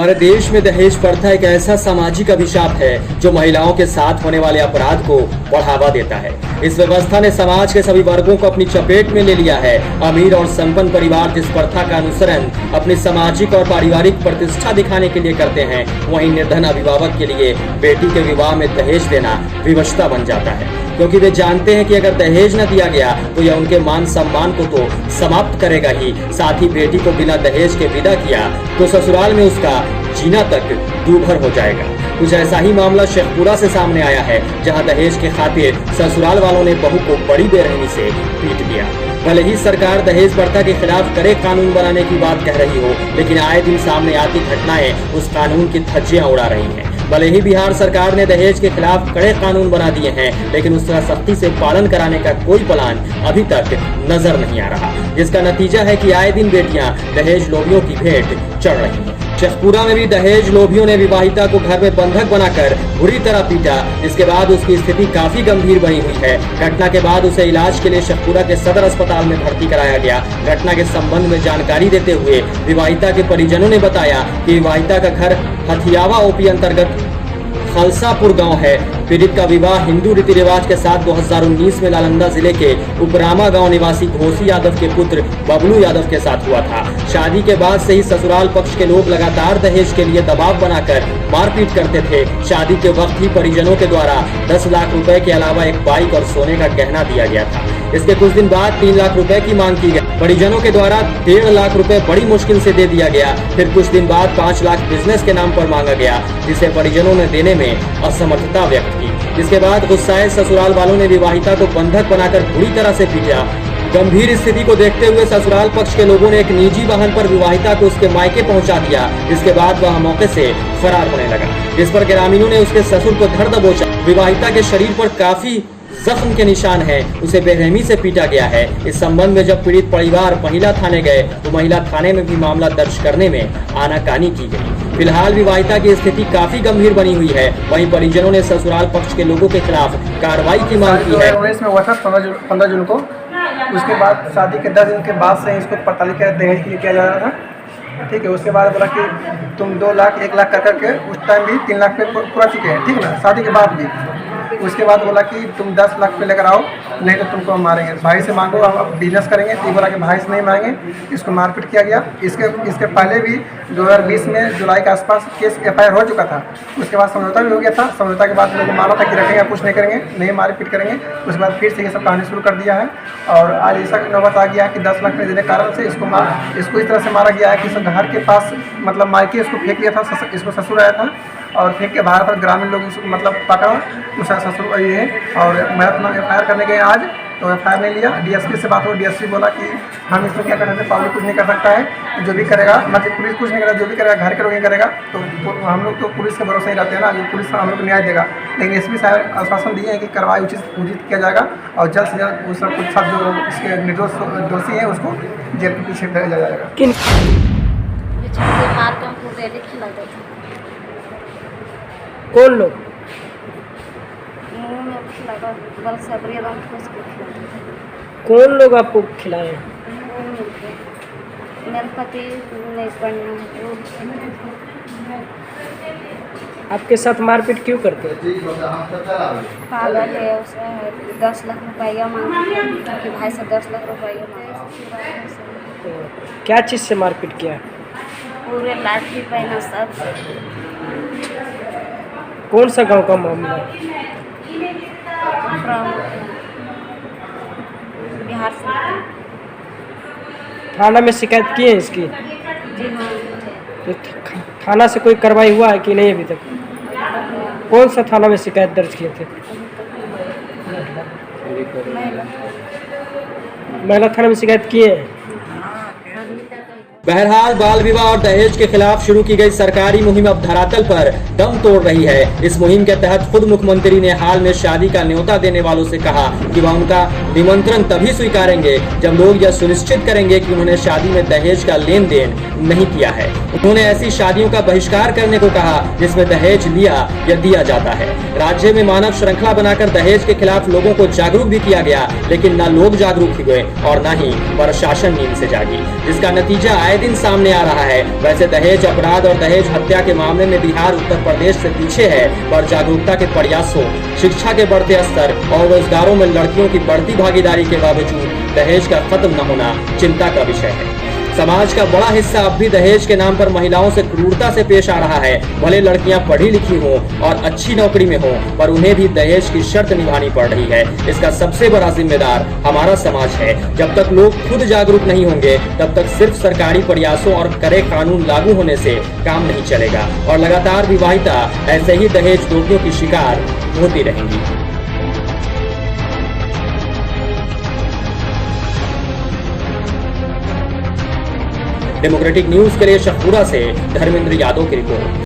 हमारे देश में दहेज प्रथा एक ऐसा सामाजिक अभिशाप है जो महिलाओं के साथ होने वाले अपराध को बढ़ावा देता है। इस व्यवस्था ने समाज के सभी वर्गों को अपनी चपेट में ले लिया है। अमीर और संपन्न परिवार जिस प्रथा का अनुसरण अपनी सामाजिक और पारिवारिक प्रतिष्ठा दिखाने के लिए करते हैं, वहीं निर्धन अभिभावक के लिए बेटी के विवाह में दहेज देना विवशता बन जाता है, क्योंकि वे जानते हैं कि अगर दहेज न दिया गया तो यह उनके मान सम्मान को तो समाप्त करेगा ही, साथ ही बेटी को बिना दहेज के विदा किया तो ससुराल में उसका जीना तक दूभर हो जाएगा। कुछ ऐसा ही मामला शेखपुरा से सामने आया है, जहां दहेज के खातिर ससुराल वालों ने बहू को बड़ी बेरहमी से पीट दिया। भले ही सरकार दहेज प्रथा के खिलाफ कड़े कानून बनाने की बात कह रही हो, लेकिन आए दिन सामने आती घटनाएं उस कानून की धज्जियां उड़ा रही हैं। भले ही बिहार सरकार ने दहेज के खिलाफ कड़े कानून बना दिए हैं, लेकिन उसका सख्ती से पालन कराने का कोई प्लान अभी तक नजर नहीं आ रहा, जिसका नतीजा है कि आए दिन बेटियां दहेज लोभियों की भेंट चढ़ रही हैं। शेखपुरा में भी दहेज लोभियों ने विवाहिता को घर में बंधक बनाकर बुरी तरह पीटा, जिसके बाद उसकी स्थिति काफी गंभीर बनी हुई है। घटना के बाद उसे इलाज के लिए शेखपुरा के सदर अस्पताल में भर्ती कराया गया। घटना के संबंध में जानकारी देते हुए विवाहिता के परिजनों ने बताया कि विवाहिता का घर हथियावा ओपी अंतर्गत खलसापुर गांव है। पीड़ित का विवाह हिंदू रीति रिवाज के साथ 2019 में नालंदा जिले के उपरामा गांव निवासी घोसी यादव के पुत्र बबलू यादव के साथ हुआ था। शादी के बाद से ही ससुराल पक्ष के लोग लगातार दहेज के लिए दबाव बनाकर मारपीट करते थे। शादी के वक्त ही परिजनों के द्वारा 10 लाख रुपए के अलावा एक बाइक और सोने का गहना दिया गया था। इसके कुछ दिन बाद 3 लाख रुपए की मांग की गई। परिजनों के द्वारा 1.5 लाख रुपए बड़ी मुश्किल से दे दिया गया। फिर कुछ दिन बाद 5 लाख बिजनेस के नाम पर मांगा गया, जिसे परिजनों ने देने में असमर्थता व्यक्त की। इसके बाद गुस्साए ससुराल वालों ने विवाहिता को बंधक बनाकर बुरी तरह से पीटा। गंभीर स्थिति को देखते हुए ससुराल पक्ष के लोगों ने एक निजी वाहन पर विवाहिता को उसके मायके पहुंचा दिया। इसके बाद वह मौके से फरार होने लगा, जिस पर ग्रामीणों ने उसके ससुर को धर दबोचा। विवाहिता के शरीर पर काफी जख्म के निशान है, उसे बेरहमी से पीटा गया है। इस संबंध में जब पीड़ित परिवार महिला थाने गए तो महिला थाने में भी मामला दर्ज करने में आनाकानी की गई। फिलहाल विवाहिता की स्थिति काफी गंभीर बनी हुई है। वहीं परिजनों ने ससुराल पक्ष के लोगों के खिलाफ कार्रवाई की मांग की है। इसमें हुआ था 15 जून को। उसके बाद शादी के 10 दिन के बाद से इसको 45 का दहेज के लिए किया जा रहा था। ठीक है, उसके बाद बोला कि तुम 2 लाख 1 लाख कर करके उस टाइम भी 3 लाख पे पूरा चुके हैं, ठीक है ना, शादी के बाद भी। उसके बाद बोला कि तुम 10 लाख पे लेकर आओ, नहीं तो तुमको हम मारेंगे, भाई से मांगो, हम बिजनेस करेंगे। तो बोला कि भाई से नहीं मांगेंगे। इसको मारपीट किया गया। इसके पहले भी 2020 में जुलाई के आसपास केस FIR हो चुका था। उसके बाद समझौता भी हो गया था। समझौता के बाद लोगों को माना था कि रखेंगे, कुछ नहीं करेंगे, नहीं मारपीट करेंगे। उसके बाद फिर से ये सब कहानी शुरू कर दिया है और आज ऐसा नौबत आ गया कि 10 लाख नहीं देने के कारण से इसको इस तरह से मारा गया है कि घर के पास मतलब मायके इसको फेंक दिया था। इसको ससुर आया था और फेंक के बाहर पर ग्रामीण लोग उसको मतलब पकड़ा, उसका ससुर ये है। और मैं अपना FIR करने गए आज, तो FIR नहीं लिया। DSP से बात हो, DSP बोला कि हम इसमें क्या कर सकते हैं, पब्लिक कुछ नहीं कर सकता है, जो भी करेगा मतलब पुलिस कुछ नहीं करेगा, जो भी करेगा घर के लोग ही करेगा। तो हम लोग तो पुलिस के भरोसे ही रहते हैं ना, जो पुलिस हम लोग को न्याय देगा। लेकिन SP साहब आश्वासन दिए हैं कि कार्रवाई उचित किया जाएगा और जल्द से जल्द उस सब कुछ सब जो इसके निर्दोष दोषी हैं उसको जेल के पीछे भेजा जाएगा। कौन लोग? कौन लोग आपको खिलाए? मेरे पति नहीं पढ़ना। आपके साथ मारपीट क्यों करते हैं? पागल है, उसे 10 लाख रुपया मांगती है कि भाई से 10 लाख रुपया मांगे। क्या चीज़ से मारपीट किया? पूरे लाठी पहना सब। कौन सा गांव का मामला? बिहार से। थाना में शिकायत की है इसकी? जी हाँ। तो थाना से कोई कार्रवाई हुआ है कि नहीं अभी तक? कौन सा थाना में शिकायत दर्ज किए थे? महिला थाना में शिकायत किए हैं। बहरहाल बाल विवाह और दहेज के खिलाफ शुरू की गई सरकारी मुहिम अब धरातल पर दम तोड़ रही है। इस मुहिम के तहत खुद मुख्यमंत्री ने हाल में शादी का न्योता देने वालों से कहा कि वह उनका निमंत्रण तभी स्वीकारेंगे जब लोग यह सुनिश्चित करेंगे कि उन्होंने शादी में दहेज का लेन देन नहीं किया है। उन्होंने ऐसी शादियों का बहिष्कार करने को कहा जिसमें दहेज लिया या दिया जाता है। राज्य में मानव श्रृंखला बनाकर दहेज के खिलाफ लोगों को जागरूक भी किया गया, लेकिन न लोग जागरूक हुए और न ही प्रशासन नींद से जागी, जिसका नतीजा आए आए दिन सामने आ रहा है। वैसे दहेज अपराध और दहेज हत्या के मामले में बिहार उत्तर प्रदेश से पीछे है, पर जागरूकता के प्रयासों, शिक्षा के बढ़ते स्तर और रोजगारों में लड़कियों की बढ़ती भागीदारी के बावजूद दहेज का खत्म न होना चिंता का विषय है। समाज का बड़ा हिस्सा अब भी दहेज के नाम पर महिलाओं से क्रूरता से पेश आ रहा है। भले लड़कियां पढ़ी लिखी हों और अच्छी नौकरी में हों, पर उन्हें भी दहेज की शर्त निभानी पड़ रही है। इसका सबसे बड़ा जिम्मेदार हमारा समाज है। जब तक लोग खुद जागरूक नहीं होंगे, तब तक सिर्फ सरकारी प्रयासों और कड़े कानून लागू होने से काम नहीं चलेगा और लगातार विवाहिता ऐसे ही दहेज दोषियों की शिकार होती रहेंगी। डेमोक्रेटिक न्यूज के लिए शेखपुरा से धर्मेंद्र यादव की रिपोर्ट।